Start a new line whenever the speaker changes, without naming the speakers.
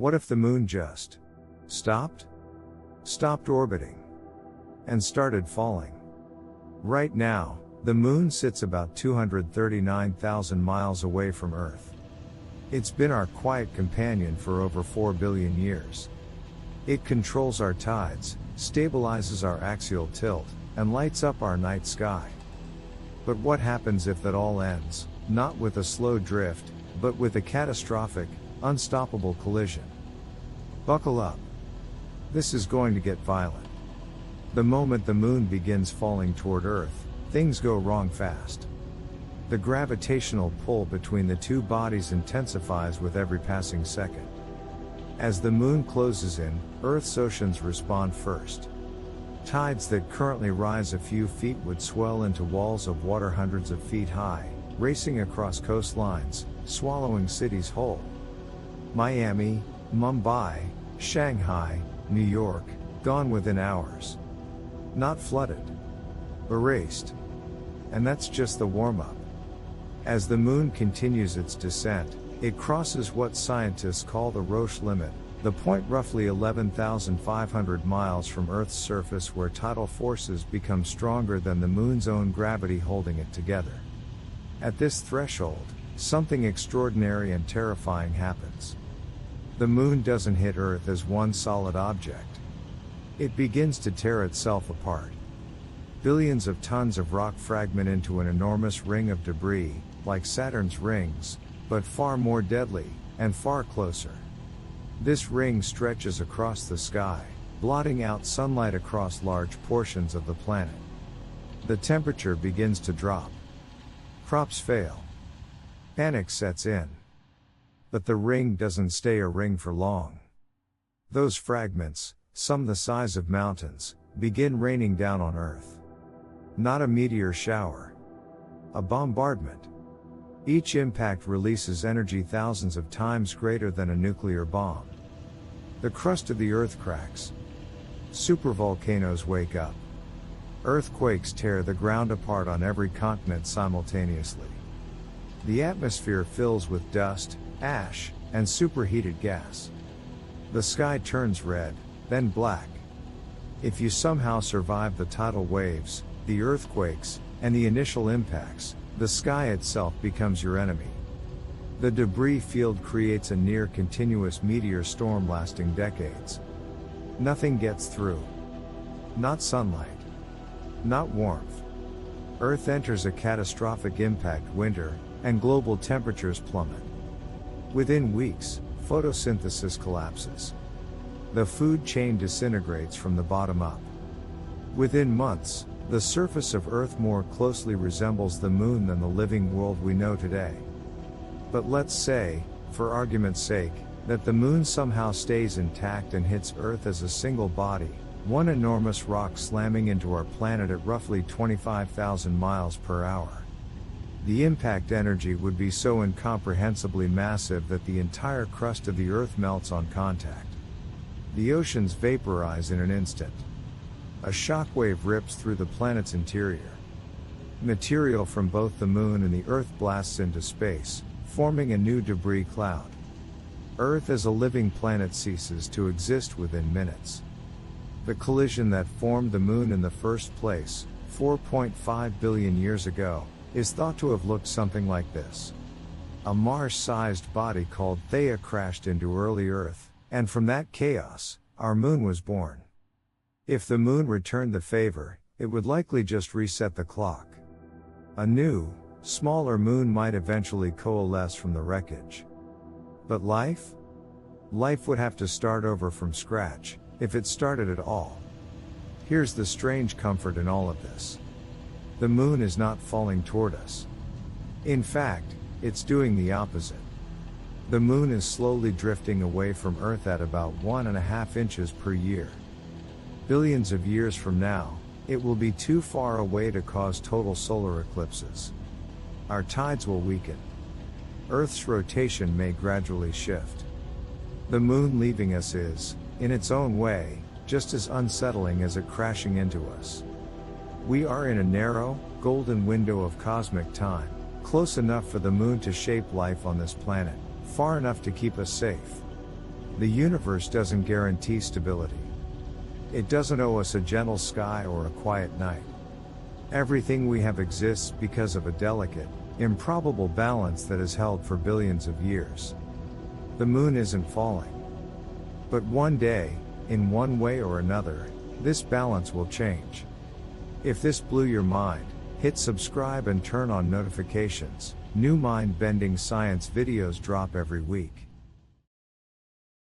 What if the moon just stopped? Stopped orbiting. And started falling. Right now, the moon sits about 239,000 miles away from Earth. It's been our quiet companion for over 4 billion years. It controls our tides, stabilizes our axial tilt, and lights up our night sky. But what happens if that all ends, not with a slow drift, but with a catastrophic, unstoppable collision? Buckle up. This is going to get violent. The moment the moon begins falling toward Earth, things go wrong fast. The gravitational pull between the two bodies intensifies with every passing second. As the moon closes in, Earth's oceans respond first. Tides that currently rise a few feet would swell into walls of water hundreds of feet high, racing across coastlines, swallowing cities whole. Miami, Mumbai, Shanghai, New York, gone within hours. Not flooded. Erased. And that's just the warm-up. As the moon continues its descent, it crosses what scientists call the Roche limit, the point roughly 11,500 miles from Earth's surface where tidal forces become stronger than the moon's own gravity holding it together. At this threshold, something extraordinary and terrifying happens. The moon doesn't hit Earth as one solid object. It begins to tear itself apart. Billions of tons of rock fragment into an enormous ring of debris, like Saturn's rings, but far more deadly, and far closer. This ring stretches across the sky, blotting out sunlight across large portions of the planet. The temperature begins to drop. Crops fail. Panic sets in. But the ring doesn't stay a ring for long. Those fragments, some the size of mountains, begin raining down on Earth. Not a meteor shower. A bombardment. Each impact releases energy thousands of times greater than a nuclear bomb. The crust of the Earth cracks. Supervolcanoes wake up. Earthquakes tear the ground apart on every continent simultaneously. The atmosphere fills with dust, ash, and superheated gas. The sky turns red, then black. If you somehow survive the tidal waves, the earthquakes, and the initial impacts, the sky itself becomes your enemy. The debris field creates a near continuous meteor storm lasting decades. Nothing gets through. Not sunlight. Not warmth. Earth enters a catastrophic impact winter, and global temperatures plummet. Within weeks, photosynthesis collapses. The food chain disintegrates from the bottom up. Within months, the surface of Earth more closely resembles the moon than the living world we know today. But let's say, for argument's sake, that the moon somehow stays intact and hits Earth as a single body, one enormous rock slamming into our planet at roughly 25,000 miles per hour. The impact energy would be so incomprehensibly massive that the entire crust of the Earth melts on contact. The oceans vaporize in an instant. A shockwave rips through the planet's interior. Material from both the moon and the Earth blasts into space, forming a new debris cloud. Earth as a living planet ceases to exist within minutes. The collision that formed the moon in the first place, 4.5 billion years ago, is thought to have looked something like this. A Mars-sized body called Theia crashed into early Earth, and from that chaos, our moon was born. If the moon returned the favor, it would likely just reset the clock. A new, smaller moon might eventually coalesce from the wreckage. But life? Life would have to start over from scratch, if it started at all. Here's the strange comfort in all of this. The moon is not falling toward us. In fact, it's doing the opposite. The moon is slowly drifting away from Earth at about 1.5 inches per year. Billions of years from now, it will be too far away to cause total solar eclipses. Our tides will weaken. Earth's rotation may gradually shift. The moon leaving us is, in its own way, just as unsettling as it crashing into us. We are in a narrow, golden window of cosmic time, close enough for the moon to shape life on this planet, far enough to keep us safe. The universe doesn't guarantee stability. It doesn't owe us a gentle sky or a quiet night. Everything we have exists because of a delicate, improbable balance that has held for billions of years. The moon isn't falling. But one day, in one way or another, this balance will change. If this blew your mind, hit subscribe and turn on notifications. New mind-bending science videos drop every week.